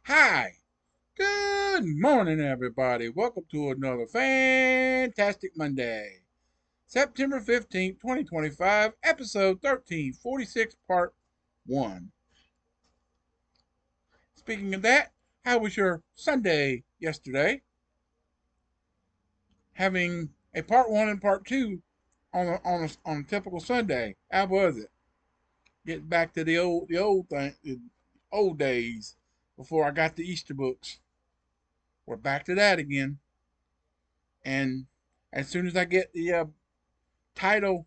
Hi, good morning, everybody. Welcome to another fantastic Monday, September 15th, 2025, episode 1346, part 1. Speaking of that, how was your Sunday yesterday? Having a part 1 and part 2 on a typical Sunday. How was it? Getting back to the old days before I got the Easter books. We're back to that again. And as soon as I get the title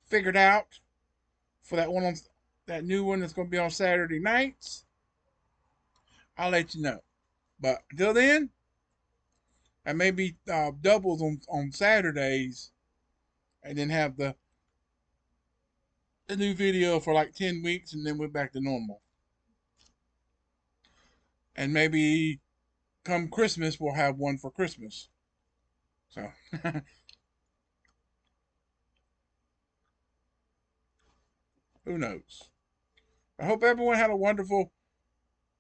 figured out for that new one that's going to be on Saturday nights, I'll let you know. But until then, I may be doubles on Saturdays, and then have the new video for like 10 weeks, and then we're back to normal. And maybe come Christmas, we'll have one for Christmas. So who knows? I hope everyone had a wonderful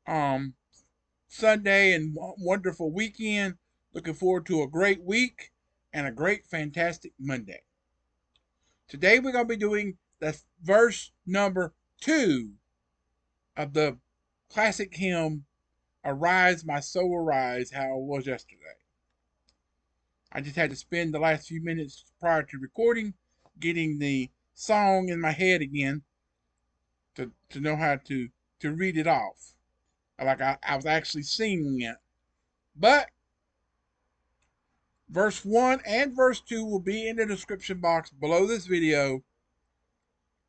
um Sunday and wonderful weekend. Looking forward to a great week and a great, fantastic Monday. Today we're going to be doing the verse number 2 of the classic hymn, Arise, My Soul Arise, how it was yesterday. I just had to spend the last few minutes prior to recording getting the song in my head again to know how to read it off. Like I was actually singing it. But verse 1 and verse 2 will be in the description box below this video,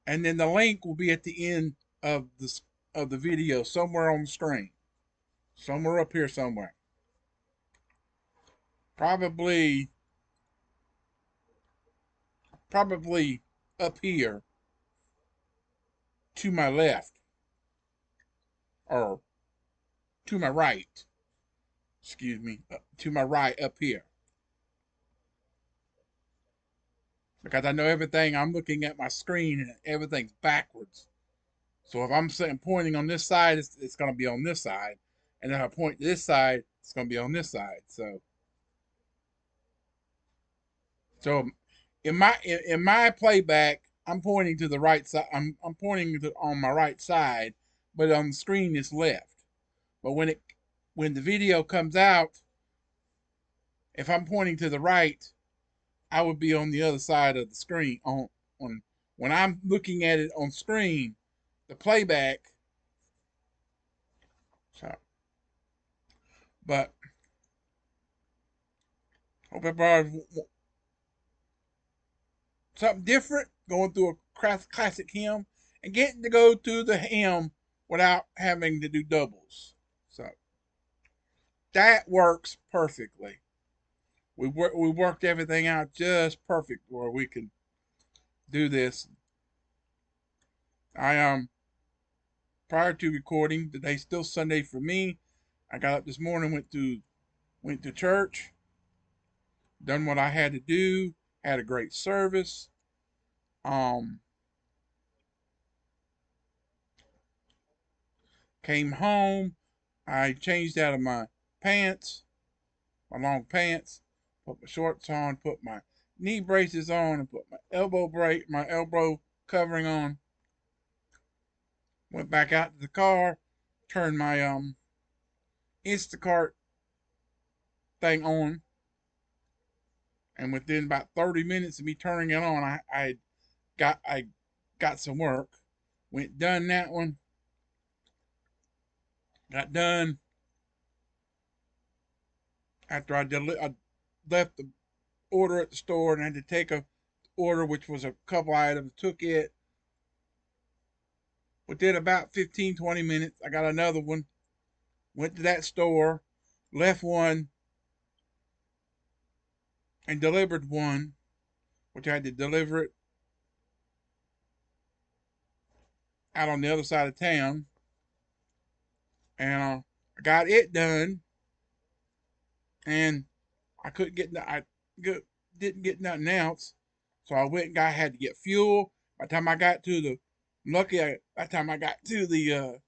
and then the link will be at the end of the video somewhere on the screen. Somewhere up here somewhere. Probably probably up here to my left or to my right. Excuse me, to my right up here. Because I know everything, I'm looking at my screen and everything's backwards. So if I'm sitting pointing on this side, it's going to be on this side. And if I point to this side, it's going to be on this side. So in my playback, I'm pointing to the right side. I'm pointing on my right side, but on the screen it's left. But when the video comes out, if I'm pointing to the right, I would be on the other side of the screen. On when I'm looking at it on screen, the playback. So, but hope everybody something different, going through a classic hymn, and getting to go through the hymn without having to do doubles. So that works perfectly. We worked everything out just perfect where we can do this. I prior to recording, today's still Sunday for me. I got up this morning, went to church, done what I had to do, had a great service. Um, Came home, I changed out of my pants, my long pants, put my shorts on, put my knee braces on, and put my elbow covering on. Went back out to the car, turned my Instacart thing on, and within about 30 minutes of me turning it on, I got some work. Went done that one. Got done after I left the order at the store and had to take a order, which was a couple items. Took it. Within about 15-20 minutes, I got another one. Went to that store, left one, and delivered one, which I had to deliver it out on the other side of town. And I got it done, and I couldn't get I didn't get nothing else, so I went and had to get fuel. By the time I got to the lucky, by the time I got to the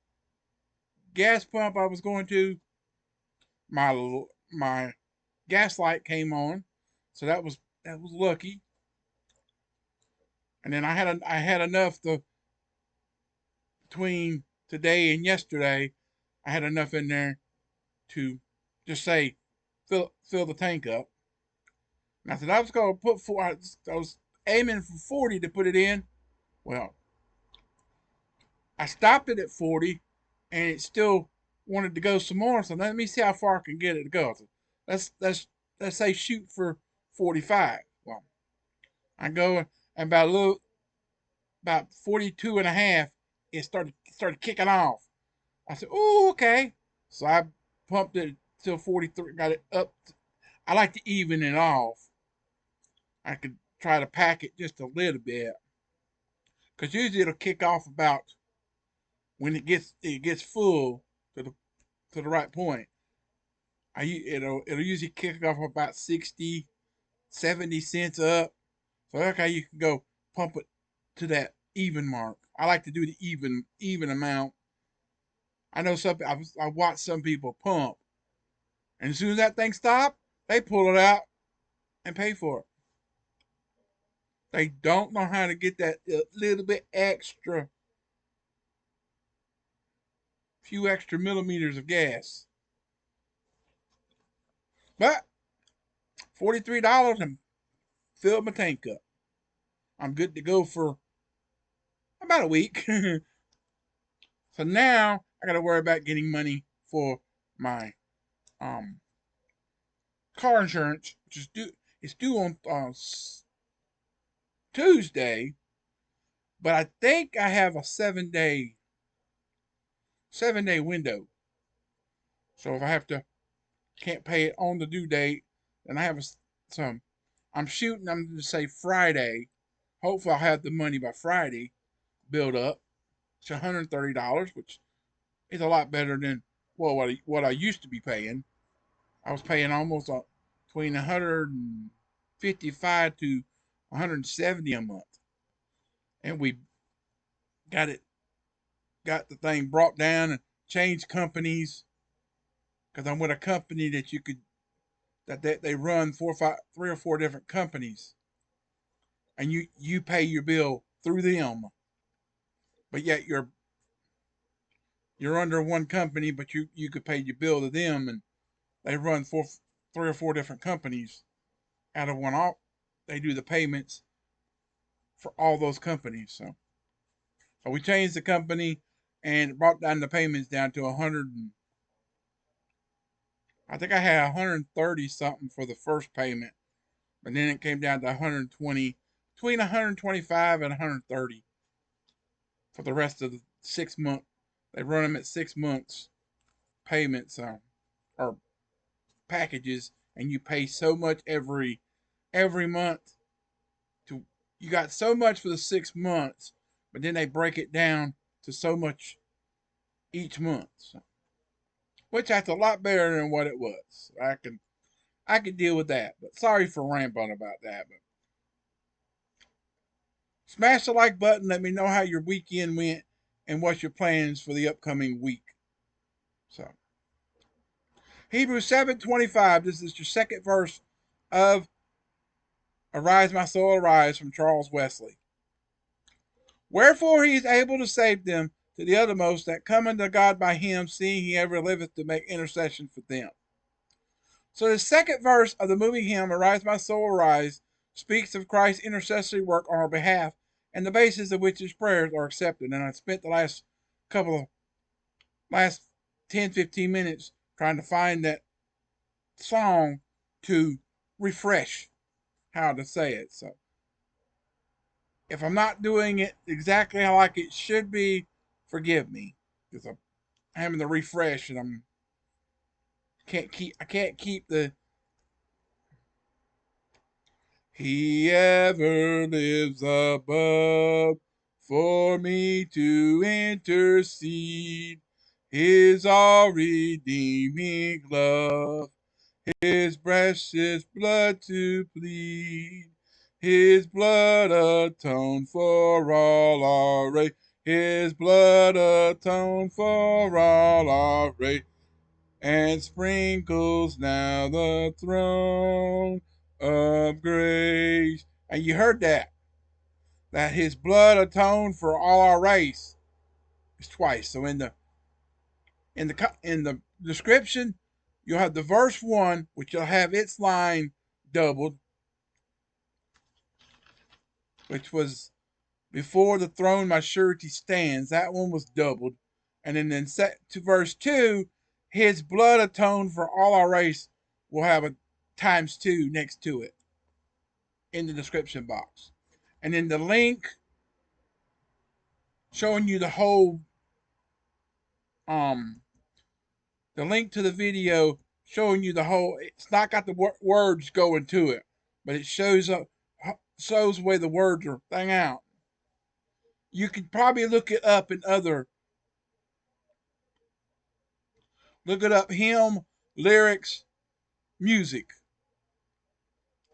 gas pump I was going to, my gas light came on, so that was lucky. And then I had enough between today and yesterday. I had enough in there to just say fill the tank up. And I said I was going to put I was aiming for 40 to put it in. Well, I stopped it at 40, and it still wanted to go some more. So let me see how far I can get it to go. So let's say shoot for 45. Well, I go and about 42 and a half, it started kicking off. I said, "Oh, okay." So I pumped it till 43, got it up. I like to even it off. I could try to pack it just a little bit, because usually it'll kick off about when it gets full to the right point. It'll usually kick off about 60, 70 cents up. So that's how you can go pump it to that even mark. I like to do the even amount. I know I watch some people pump, and as soon as that thing stops, they pull it out and pay for it. They don't know how to get that little bit extra, few extra millimeters of gas. But $43 and filled my tank up. I'm good to go for about a week. So now I got to worry about getting money for my um car insurance, which is due. It's due on Tuesday, but I think I have a 7-day window. So if I can't pay it on the due date, then I have some. I'm shooting. I'm going to say Friday. Hopefully, I'll have the money by Friday. Build up. It's $130, which is a lot better than what I used to be paying. I was paying almost between 155 to 170 a month, and we got it got the thing brought down and changed companies, because I'm with a company that they run 3 or 4 different companies, and you pay your bill through them, but yet you're under one company, but you could pay your bill to them, and they run 3 or 4 different companies out of one. All they do the payments for all those companies. So we changed the company and brought down the payments down to 100. I think I had 130 something for the first payment, but then it came down to 120, between 125 and 130 for the rest of the 6 month. They run them at 6 months payments, or packages, and you pay so much every month. To You got so much for the 6 months, but then they break it down to so much each month, which that's a lot better than what it was. I can deal with that. But sorry for rambling about that. But smash the like button. Let me know how your weekend went and what's your plans for the upcoming week. So Hebrews 7:25. This is your second verse of "Arise, my soul, arise" from Charles Wesley. Wherefore he is able to save them to the uttermost that come unto God by him, seeing he ever liveth to make intercession for them. So the second verse of the moving hymn, "Arise, my soul, arise," speaks of Christ's intercessory work on our behalf, and the basis of which his prayers are accepted. And I spent the last 10, 15 minutes trying to find that song to refresh how to say it. So if I'm not doing it exactly like it should be, forgive me, because I'm having to refresh, and I can't keep the "He ever lives above for me to intercede, His all redeeming love, His precious blood to plead, His blood atoned for all our race, His blood atoned for all our race, and sprinkles now the throne of grace. And you heard that his blood atoned for all our race. It's twice. So in the description, you'll have the verse 1, which will have its line doubled, which was before the throne my surety stands. That one was doubled. And then in to verse 2, his blood atoned for all our race will have a ×2 next to it in the description box. And then the link showing you the whole the link to the video showing you the whole, it's not got the words going to it, but it shows the way the words are thing out. You could probably look it up in look it up, hymn, lyrics, music,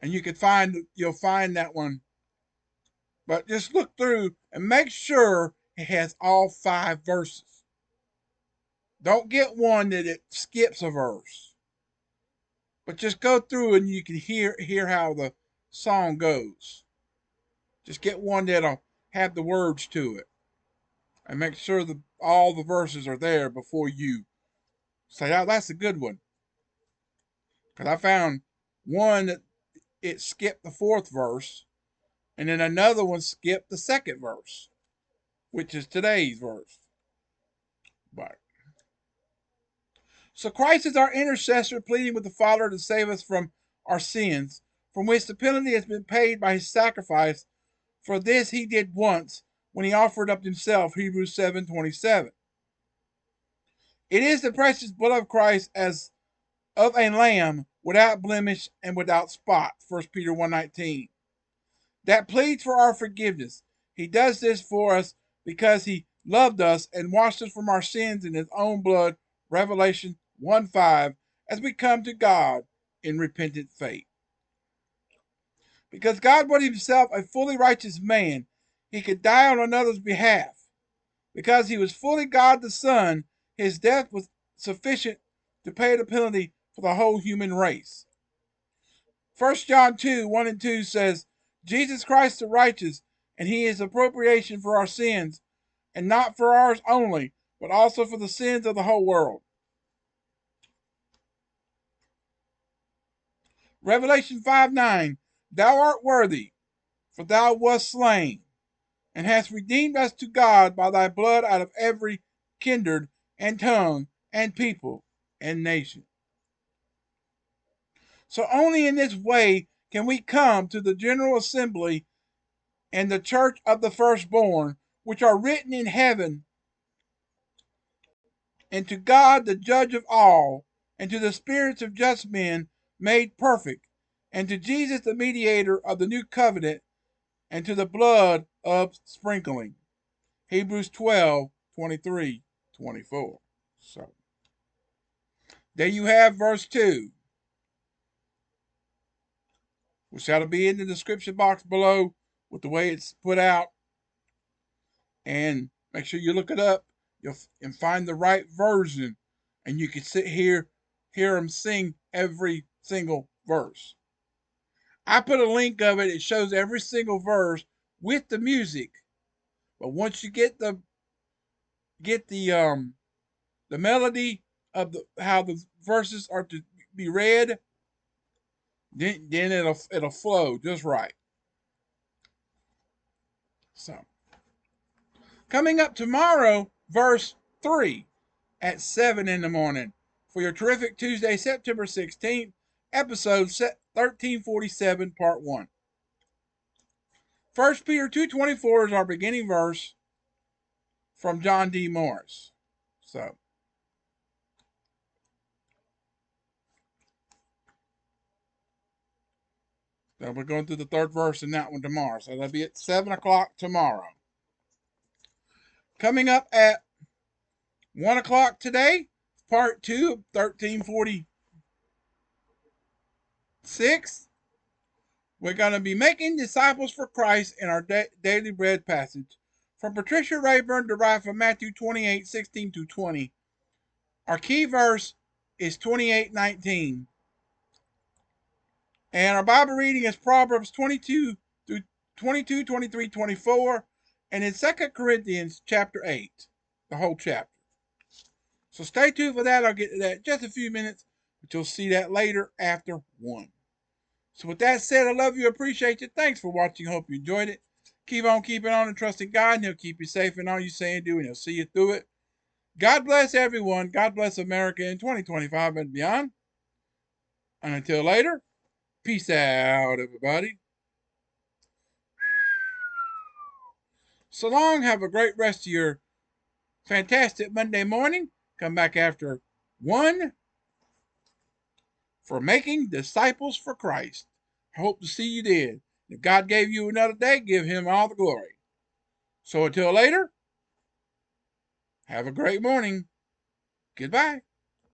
and you'll find that one. But just look through and make sure it has all 5 verses. Don't get one that it skips a verse. But just go through and you can hear how the song goes. Just get one that'll have the words to it. And make sure that all the verses are there before you say, oh, that's a good one. Because I found one that it skipped the 4th verse, and then another one skipped the 2nd verse, which is today's verse. But so Christ is our intercessor, pleading with the Father to save us from our sins, from which the penalty has been paid by his sacrifice. For this he did once, when he offered up himself, Hebrews 7:27. It is the precious blood of Christ as of a lamb without blemish and without spot, 1 Peter 1:19, that pleads for our forgiveness. He does this for us because he loved us and washed us from our sins in his own blood, Revelation 1:5, as we come to God in repentant faith. Because God was himself a fully righteous man, he could die on another's behalf. Because he was fully God the Son, his death was sufficient to pay the penalty for the whole human race. 1 John 2:1 and 2 says, Jesus Christ the righteous, and he is appropriation for our sins, and not for ours only, but also for the sins of the whole world. Revelation 5:9, thou art worthy, for thou wast slain, and hast redeemed us to God by thy blood out of every kindred and tongue and people and nation. So only in this way can we come to the general assembly and the church of the firstborn, which are written in heaven, and to God the judge of all, and to the spirits of just men made perfect, and to Jesus the mediator of the new covenant, and to the blood of sprinkling. Hebrews 12:23-24. So there you have verse 2, which shall be in the description box below with the way it's put out. And make sure you look it up and find the right version, and you can sit here, hear them sing every single verse. I put a link of it. It shows every single verse with the music. But once you get the melody of how the verses are to be read, then it'll flow just right. So coming up tomorrow, verse 3 at 7 in the morning for your terrific Tuesday, September 16th, episode 1347, part 1. 1 Peter 2:24 is our beginning verse from John D. Morris. So we're going through the 3rd verse in that one tomorrow. So that'll be at 7 o'clock tomorrow. Coming up at 1 o'clock today, part 2 of 1346. We're going to be making disciples for Christ in our daily bread passage from Patricia Rayburn, derived from Matthew 28:16-20. Our key verse is 28:19. And our Bible reading is Proverbs 22 through 22, 23, 24, and in 2 Corinthians chapter 8, the whole chapter. So stay tuned for that. I'll get to that in just a few minutes, but you'll see that later after 1. So with that said, I love you, appreciate you. Thanks for watching. Hope you enjoyed it. Keep on keeping on and trusting God, and He'll keep you safe in all you say and do, and He'll see you through it. God bless everyone. God bless America in 2025 and beyond. And until later, peace out, everybody. So long. Have a great rest of your fantastic Monday morning. Come back after 1 for making disciples for Christ. I hope to see you then. If God gave you another day, give Him all the glory. So until later, have a great morning. Goodbye.